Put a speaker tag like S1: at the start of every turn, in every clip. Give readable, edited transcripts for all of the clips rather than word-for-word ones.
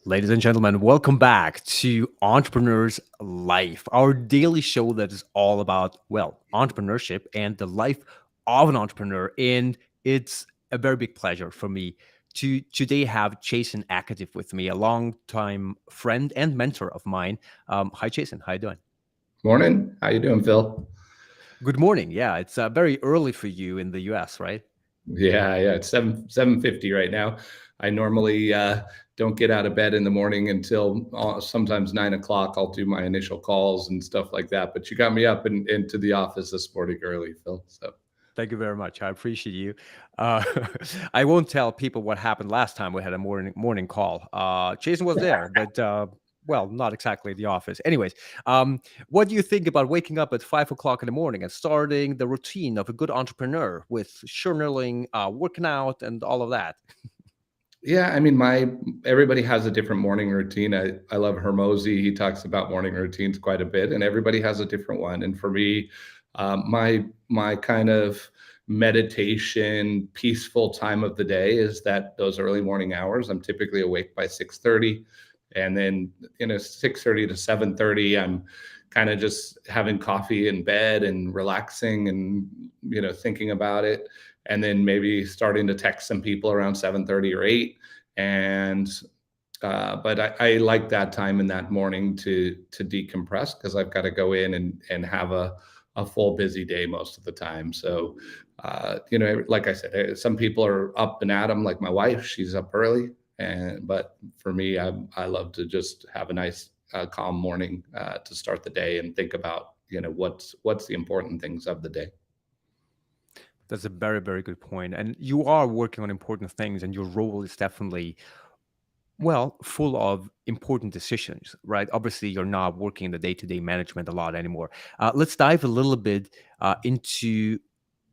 S1: Ladies and gentlemen, welcome back to Entrepreneur's Life, our daily show that is all about, well, entrepreneurship and the life of an entrepreneur. And it's a very big pleasure for me to today have Jason Akatiff with me, a longtime friend and mentor of mine. Hi, Jason. How you doing?
S2: Morning. How you doing, Phil?
S1: Good morning. Yeah, it's very early for you in the US, right?
S2: Yeah. It's 7:50 right now. I normally don't get out of bed in the morning until sometimes 9 o'clock. I'll do my initial calls and stuff like that. But you got me up and into the office this morning early, Phil. So
S1: Thank you very much. I appreciate you. Uh, I won't tell people what happened last time we had a morning call. Jason was there, but well, not exactly the office. Anyways, what do you think about waking up at 5 o'clock in the morning and starting the routine of a good entrepreneur with journaling, working out, and all of that?
S2: yeah, I mean, my everybody has a different morning routine. I love Hermosi. He talks about morning routines quite a bit, and everybody has a different one. And for me, my kind of meditation, peaceful time of the day is that those early morning hours. I'm typically awake by 6:30, and then 6:30 to 7:30, I'm kind of just having coffee in bed and relaxing and thinking about it, and then maybe starting to text some people around 7:30 or 8. And but I like that time in that morning to decompress because I've got to go in and have a full busy day most of the time. So like I said, some people are up and at 'em, like my wife. She's up early, and but for me, I love to just have a nice calm morning to start the day and think about what's the important things of the day.
S1: That's a very, very good point. And you are working on important things, and your role is definitely well, full of important decisions, right? Obviously, you're not working in the day-to-day management a lot anymore. Let's dive a little bit into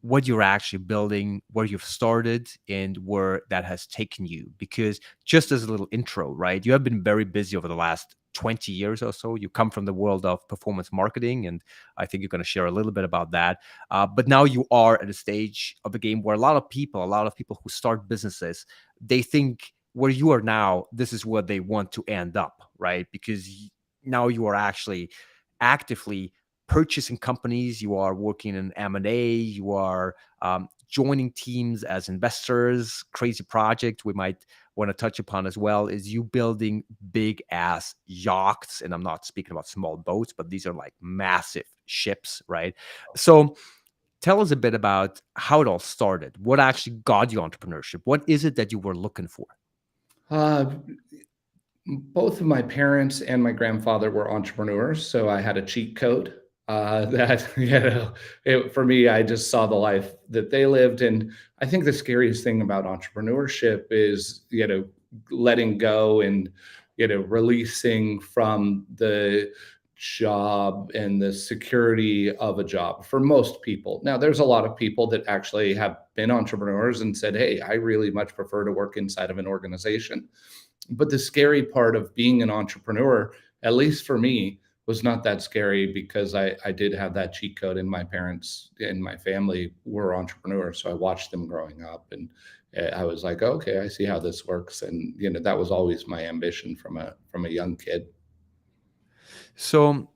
S1: what you're actually building, where you've started, and where that has taken you. Because just as a little intro, right? You have been very busy over the last 20 years or so. You come from the world of performance marketing, and I think you're going to share a little bit about that. But now you are at a stage of the game where a lot of people who start businesses, they think where you are now, this is where they want to end up, right? Because now you are actually actively purchasing companies, you are working in M&A, you are joining teams as investors. Crazy project we might want to touch upon as well is you building big ass yachts. And I'm not speaking about small boats, but these are like massive ships, right? So tell us a bit about how it all started. What actually got you entrepreneurship? What is it that you were looking for?
S2: Uh, Both of my parents and my grandfather were entrepreneurs, so I had a cheat code that for me, I just saw the life that they lived. And I think the scariest thing about entrepreneurship is letting go and releasing from the job and the security of a job for most people. Now, there's a lot of people that actually have been entrepreneurs and said, hey, I really much prefer to work inside of an organization. But the scary part of being an entrepreneur, at least for me, was not that scary because I did have that cheat code, and my parents and my family were entrepreneurs. So I watched them growing up, and I was like, okay, I see how this works. And that was always my ambition from a young kid.
S1: So,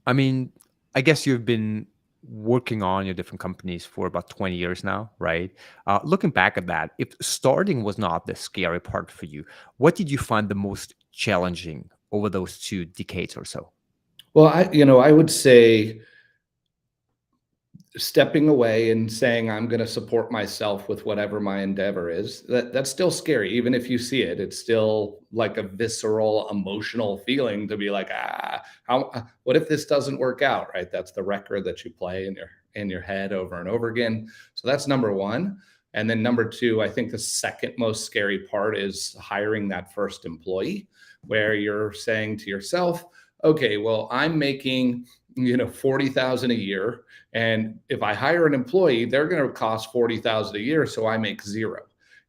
S1: I mean, I guess you've been working on your different companies for about 20 years now, right? Looking back at that, if starting was not the scary part for you, what did you find the most challenging over those 2 decades or so?
S2: Well, I would say stepping away and saying I'm going to support myself with whatever my endeavor is, that's still scary. Even if you see it, it's still like a visceral emotional feeling to be like, how what if this doesn't work out, right? That's the record that you play in your head over and over again. So that's number one. And then number two, I think the second most scary part is hiring that first employee, where you're saying to yourself, okay, well, I'm making 40,000 a year, and if I hire an employee, they're going to cost 40,000 a year, so I make zero.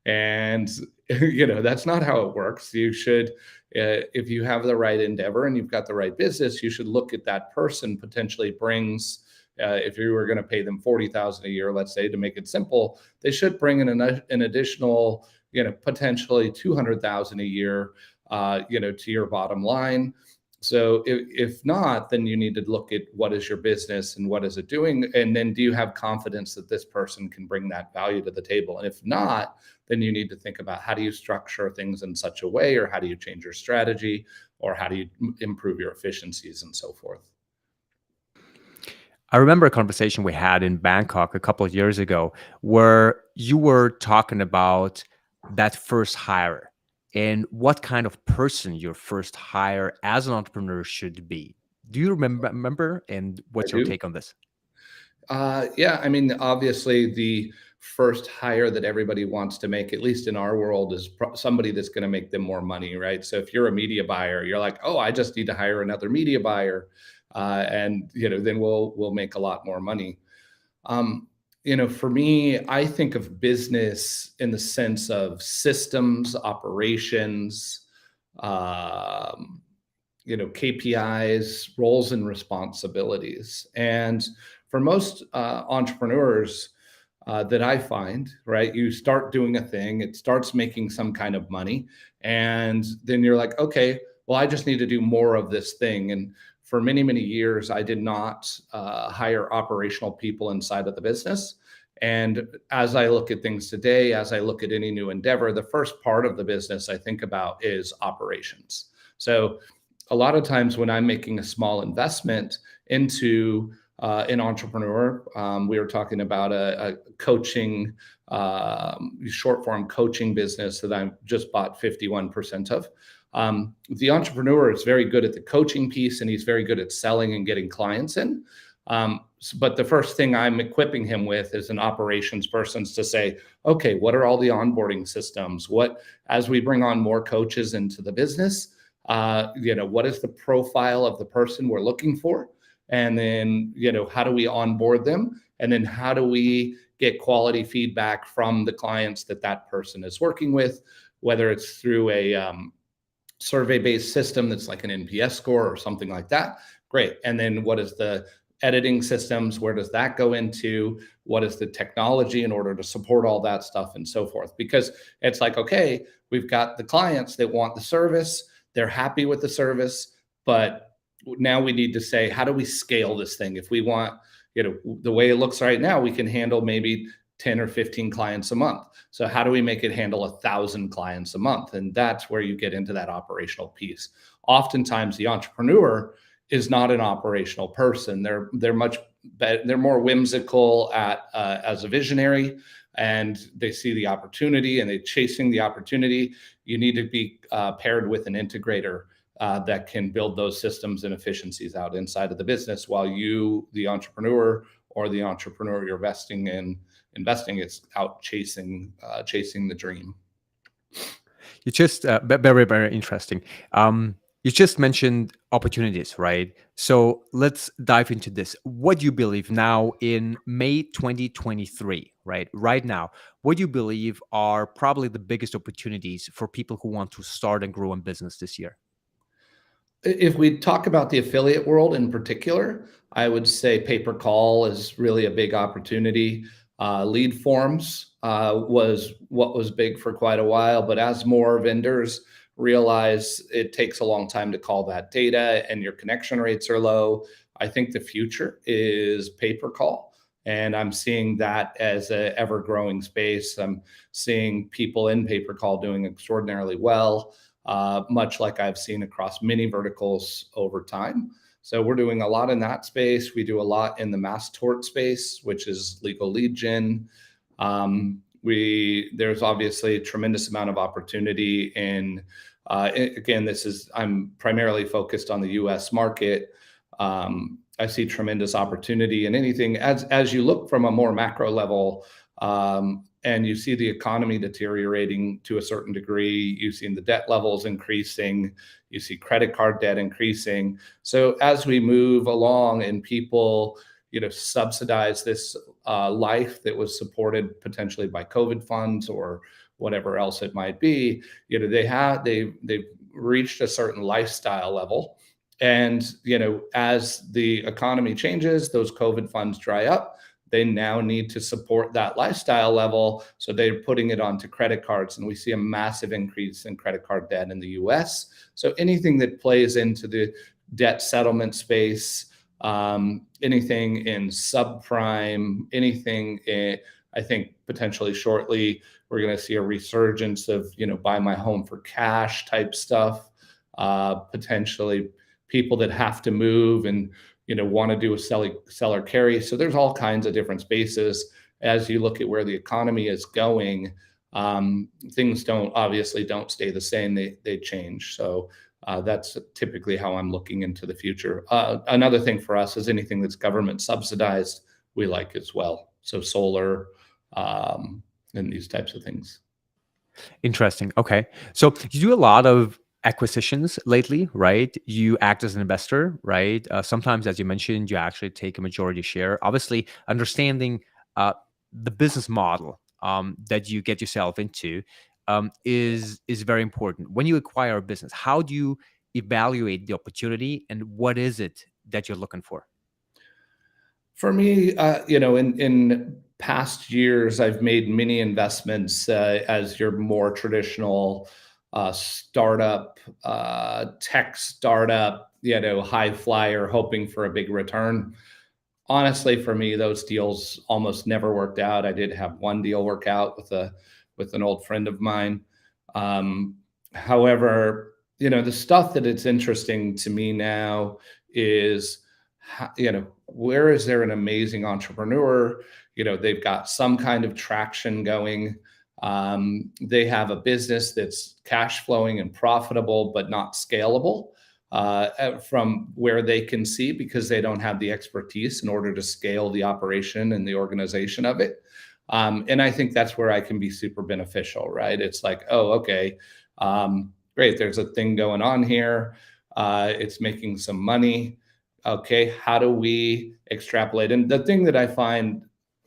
S2: And that's not how it works. You should, if you have the right endeavor and you've got the right business, you should look at that person potentially brings. If you were going to pay them 40,000 a year, let's say, to make it simple, they should bring in an additional, potentially 200,000 a year to your bottom line. So if not, then you need to look at what is your business and what is it doing, and then do you have confidence that this person can bring that value to the table? And if not, then you need to think about how do you structure things in such a way, or how do you change your strategy, or how do you improve your efficiencies and so forth.
S1: I remember a conversation we had in Bangkok a couple of years ago where you were talking about that first hire and what kind of person your first hire as an entrepreneur should be. Do you remember and
S2: I
S1: what's your
S2: do.
S1: take on this?
S2: Yeah, I mean, obviously, the first hire that everybody wants to make, at least in our world, is somebody that's going to make them more money, right? So if you're a media buyer, you're like, oh, I just need to hire another media buyer, and then we'll make a lot more money. For me, I think of business in the sense of systems, operations, um, KPIs, roles and responsibilities. And for most entrepreneurs that I find, right, you start doing a thing, it starts making some kind of money, and then you're like, okay, well, I just need to do more of this thing. And for many, many years, I did not hire operational people inside of the business. And as I look at things today, as I look at any new endeavor, the first part of the business I think about is operations. So a lot of times when I'm making a small investment into an entrepreneur, we were talking about a coaching, short form coaching business that I just bought 51% of. The entrepreneur is very good at the coaching piece, and he's very good at selling and getting clients in. But the first thing I'm equipping him with is an operations person to say, okay, what are all the onboarding systems? As we bring on more coaches into the business, what is the profile of the person we're looking for? And then, how do we onboard them? And then how do we get quality feedback from the clients that person is working with, whether it's through a survey-based system that's like an NPS score or something like that. Great. And then what is the editing systems? Where does that go into? What is the technology in order to support all that stuff and so forth? Because it's like, okay, we've got the clients that want the service. They're happy with the service, but now we need to say, how do we scale this thing? If we want, the way it looks right now, we can handle maybe 10 or 15 clients a month. So how do we make it handle 1,000 clients a month? And that's where you get into that operational piece. Oftentimes the entrepreneur is not an operational person. They're much better, they're more whimsical as a visionary, and they see the opportunity and they're chasing the opportunity. You need to be paired with an integrator that can build those systems and efficiencies out inside of the business, while you, the entrepreneur, or the entrepreneur you're investing is out chasing the dream.
S1: You just very, very interesting. You just mentioned opportunities, right? So let's dive into this. What do you believe now in May 2023, right? Right now, what do you believe are probably the biggest opportunities for people who want to start and grow in business this year?
S2: If we talk about the affiliate world in particular, I would say pay-per-call is really a big opportunity. Lead forms was what was big for quite a while, but as more vendors realize it takes a long time to call that data and your connection rates are low, I think the future is pay-per-call. And I'm seeing that as an ever-growing space. I'm seeing people in pay-per-call doing extraordinarily well, much like I've seen across many verticals over time. So we're doing a lot in that space. We do a lot in the mass tort space, which is legal lead gen. There's obviously a tremendous amount of opportunity in, again, I'm primarily focused on the US market. I see tremendous opportunity in anything as you look from a more macro level, and you see the economy deteriorating to a certain degree. You've seen the debt levels increasing. You see credit card debt increasing. So as we move along and people, subsidize this life that was supported potentially by COVID funds or whatever else it might be, they've reached a certain lifestyle level. And, as the economy changes, those COVID funds dry up. they now need to support that lifestyle level. So they're putting it onto credit cards. And we see a massive increase in credit card debt in the US. So anything that plays into the debt settlement space, anything in subprime, I think potentially shortly we're going to see a resurgence of, buy my home for cash type stuff. Potentially people that have to move and want to do a seller carry. So there's all kinds of different spaces. As you look at where the economy is going, things don't stay the same. They change. So that's typically how I'm looking into the future. Another thing for us is anything that's government subsidized, we like as well. So solar, and these types of things.
S1: Interesting. Okay. So you do a lot of acquisitions lately, right? You act as an investor, right? Sometimes, as you mentioned, you actually take a majority share. Obviously, understanding the business model that you get yourself into is very important. When you acquire a business, how do you evaluate the opportunity, and what is it that you're looking for?
S2: For me, in past years, I've made many investments as your more traditional startup, tech startup, high flyer, hoping for a big return. Honestly, for me, those deals almost never worked out. I did have one deal work out with an old friend of mine. Um, However, the stuff that it's interesting to me now is, where is there an amazing entrepreneur? They've got some kind of traction going. They have a business that's cash flowing and profitable, but not scalable from where they can see, because they don't have the expertise in order to scale the operation and the organization of it. And I think that's where I can be super beneficial, right? It's like, oh, okay, great. There's a thing going on here. It's making some money. Okay, how do we extrapolate? And the thing that I find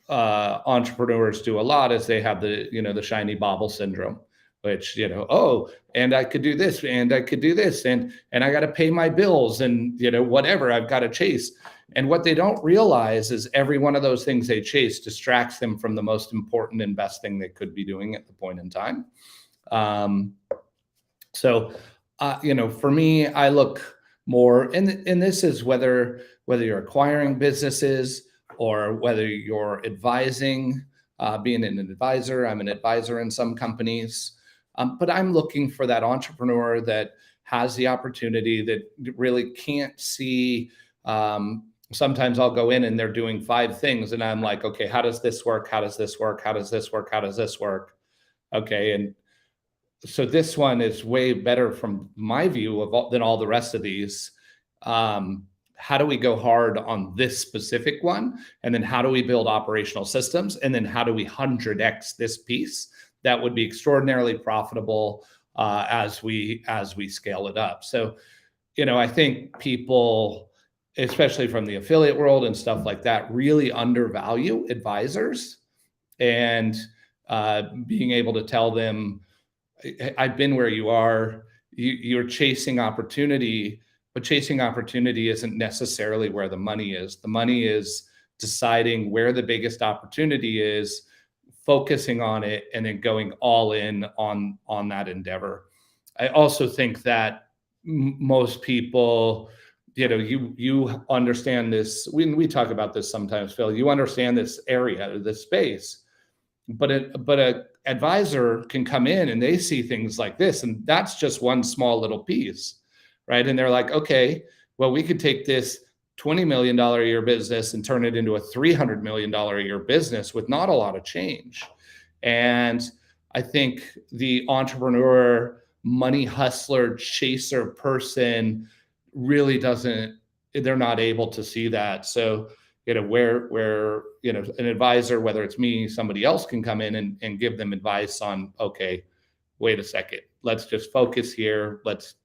S2: entrepreneurs do a lot is they have the shiny bauble syndrome, which, oh, and I could do this, and I could do this, and I got to pay my bills, and whatever I've got to chase. And what they don't realize is every one of those things they chase distracts them from the most important and best thing they could be doing at the point in time. So, for me, I look more, and this is whether you're acquiring businesses or whether you're advising, being an advisor. I'm an advisor in some companies, but I'm looking for that entrepreneur that has the opportunity, that really can't see. Sometimes I'll go in and they're doing 5 things, and I'm like, okay, how does this work? How does this work? How does this work? How does this work? Okay, and so this one is way better from my view than all the rest of these. How do we go hard on this specific one? And then how do we build operational systems? And then how do we 100x this piece that would be extraordinarily profitable as we scale it up? So, I think people, especially from the affiliate world and stuff like that, really undervalue advisors, and being able to tell them, I've been where you are. You're chasing opportunity, but chasing opportunity isn't necessarily where the money is. The money is deciding where the biggest opportunity is, focusing on it, and then going all in on that endeavor. I also think that most people, you understand this. We talk about this sometimes, Phil. You understand this area, this space, but a advisor can come in and they see things like this, and that's just one small little piece, right? And they're like, okay, well, we could take this $20 million a year business and turn it into a $300 million a year business with not a lot of change. And I think the entrepreneur, money hustler, chaser person really they're not able to see that. So where an advisor, whether it's me, somebody else, can come in and give them advice on, okay, wait a second, let's just focus here, let's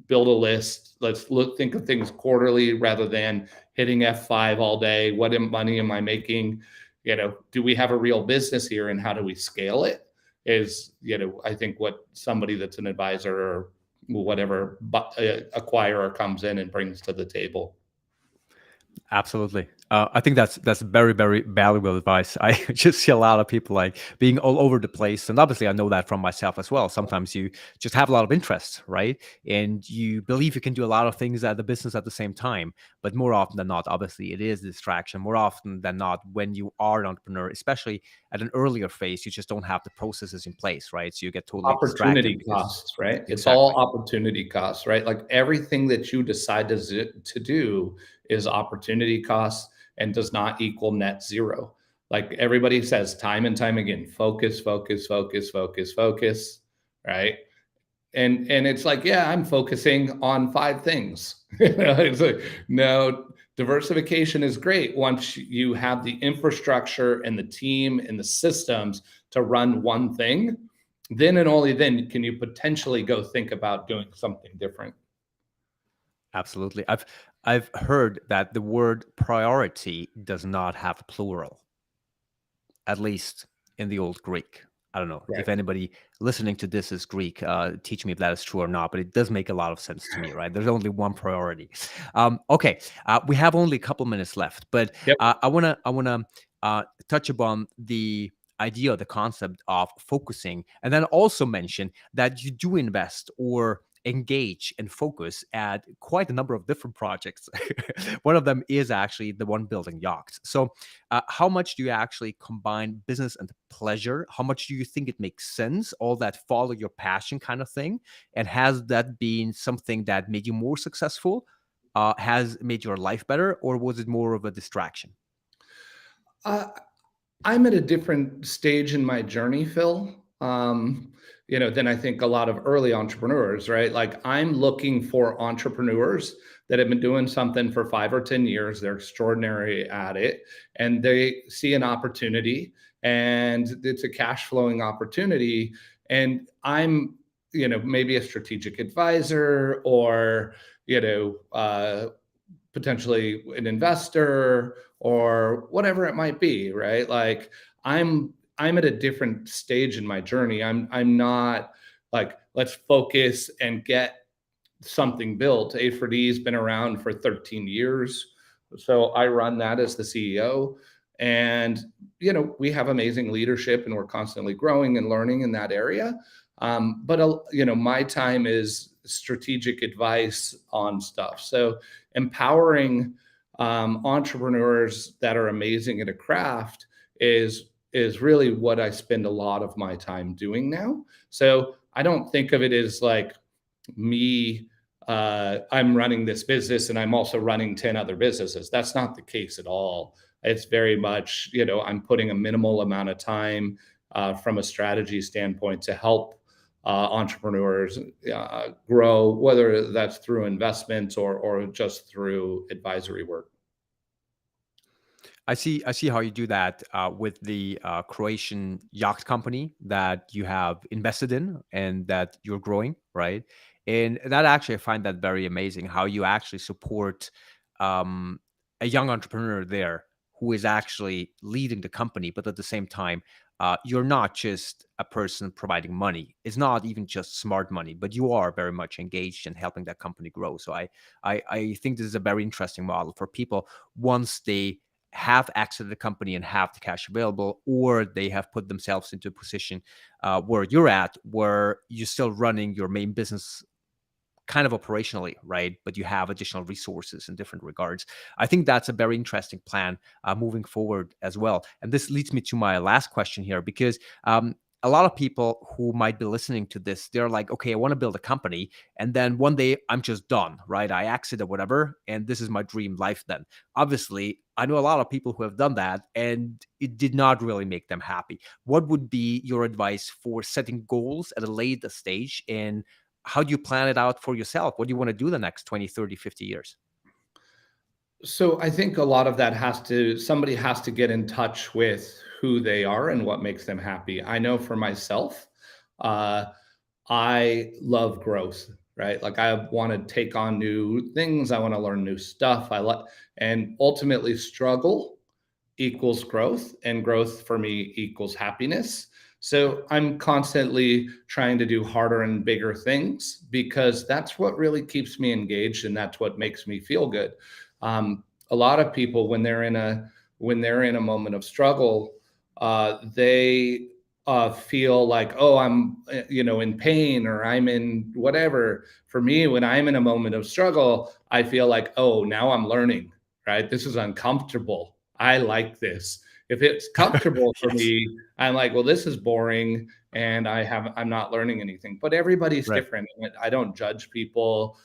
S2: build a list, let's think of things quarterly rather than hitting F5 all day. What money am I making? Do we have a real business here, and how do we scale it? Is, I think what somebody that's an advisor or whatever acquirer comes in and brings to the table.
S1: Absolutely. I think that's very very valuable advice. I just see a lot of people like being all over the place, and obviously I know that from myself as well. Sometimes you just have a lot of interests, right? And you believe you can do a lot of things at the business at the same time, but more often than not, obviously it is a distraction. More often than not, when you are an entrepreneur, especially at an earlier phase, you just don't have the processes in place, right? So you get totally distracted
S2: Opportunity
S1: because
S2: costs, right? It's all
S1: exactly.
S2: opportunity costs, right? Like everything that you decide to do is opportunity costs and does not equal net zero. Like everybody says time and time again, focus, focus, focus, focus, focus, right? And it's like, yeah, I'm focusing on five things. It's like, no, diversification is great once you have the infrastructure and the team and the systems to run one thing. Then and only then can you potentially go think about doing something different.
S1: Absolutely. I've heard that the word priority does not have a plural, at least in the old Greek. I don't know
S2: Right.
S1: if anybody listening to this is Greek. Teach me if that is true or not, but it does make a lot of sense to me, right? There's only one priority. Okay, we have only a couple minutes left, but
S2: Yep.
S1: I wanna touch upon the idea, the concept of focusing, and then also mention that you do invest or engage and focus at quite a number of different projects. One of them is actually the one building yachts. So how much do you actually combine business and pleasure? How much do you think it makes sense? All that follow your passion kind of thing. And has that been something that made you more successful? Has made your life better, or was it more of a distraction?
S2: Uh, I'm at a different stage in my journey, Phil. Than I think a lot of early entrepreneurs, right? Like I'm looking for entrepreneurs that have been doing something for 5 or 10 years. They're extraordinary at it, and they see an opportunity, and it's a cash flowing opportunity. And I'm, maybe a strategic advisor or, you know, uh, potentially an investor or whatever it might be, right? Like I'm at a different stage in my journey. I'm not like, let's focus and get something built. A4D has been around for 13 years. So I run that as the CEO. And, we have amazing leadership and we're constantly growing and learning in that area. But my time is strategic advice on stuff. So empowering entrepreneurs that are amazing at a craft is really what I spend a lot of my time doing now. So I don't think of it as like me, I'm running this business and I'm also running 10 other businesses. That's not the case at all. It's very much, I'm putting a minimal amount of time from a strategy standpoint to help entrepreneurs grow, whether that's through investments or just through advisory work.
S1: I see how you do that with the Croatian yacht company that you have invested in and that you're growing, right? And that actually, I find that very amazing how you actually support um, a young entrepreneur there who is actually leading the company, but at the same time, you're not just a person providing money. It's not even just smart money, but you are very much engaged in helping that company grow. So I think this is a very interesting model for people once they have exited the company and have the cash available, or they have put themselves into a position where you're at, where you're still running your main business kind of operationally, right? But you have additional resources in different regards. I think that's a very interesting plan moving forward as well. And this leads me to my last question here, because a lot of people who might be listening to this, they're like, okay, I want to build a company. And then one day I'm just done, right? I exit or whatever. And this is my dream life then. Obviously, I know a lot of people who have done that and it did not really make them happy. What would be your advice for setting goals at a later stage, and how do you plan it out for yourself? What do you want to do the next 20, 30, 50 years?
S2: So I think a lot of that somebody has to get in touch with who they are and what makes them happy. I know for myself, uh, I love growth, right? Like I want to take on new things. I want to learn new stuff. And ultimately struggle equals growth, and growth for me equals happiness. So I'm constantly trying to do harder and bigger things because that's what really keeps me engaged and that's what makes me feel good. a lot of people, when they're in a moment of struggle, they feel like, oh, I'm in pain, or I'm in whatever. For me, when I'm in a moment of struggle, I feel like, oh, now I'm learning, right? This is uncomfortable. I like this. If it's comfortable for
S1: Yes.
S2: me, I'm like, well, this is boring, and I'm not learning anything. But everybody's
S1: Right.
S2: different. I don't judge people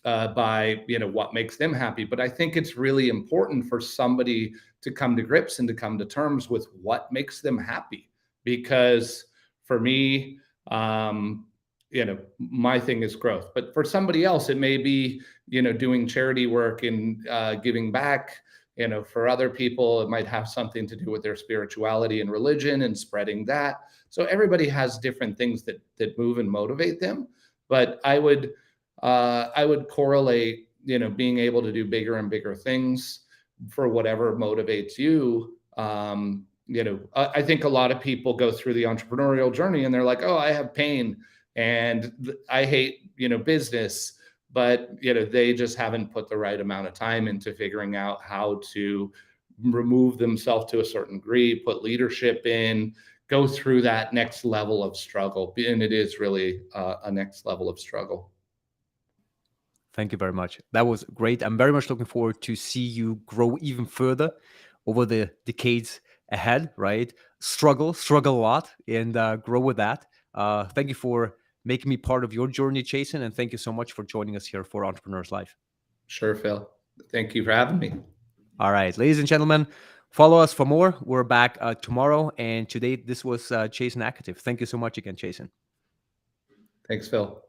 S2: by what makes them happy. But I think it's really important for somebody to come to grips and to come to terms with what makes them happy. Because for me, my thing is growth. But for somebody else, it may be doing charity work and giving back. For other people, it might have something to do with their spirituality and religion and spreading that. So everybody has different things that move and motivate them. But I would correlate, being able to do bigger and bigger things for whatever motivates you. I think a lot of people go through the entrepreneurial journey and they're like, oh, I have pain and I hate, business, but, they just haven't put the right amount of time into figuring out how to remove themselves to a certain degree, put leadership in, go through that next level of struggle. And it is really a next level of struggle.
S1: Thank you very much. That was great. I'm very much looking forward to see you grow even further over the decades ahead, right? Struggle a lot, and grow with that. Thank you for making me part of your journey, Jason, and thank you so much for joining us here for Entrepreneur's Life.
S2: Sure, Phil. Thank you for having me.
S1: All right, ladies and gentlemen, follow us for more. We're back tomorrow, and today this was Jason Akatiff. Thank you so much again, Jason.
S2: Thanks, Phil.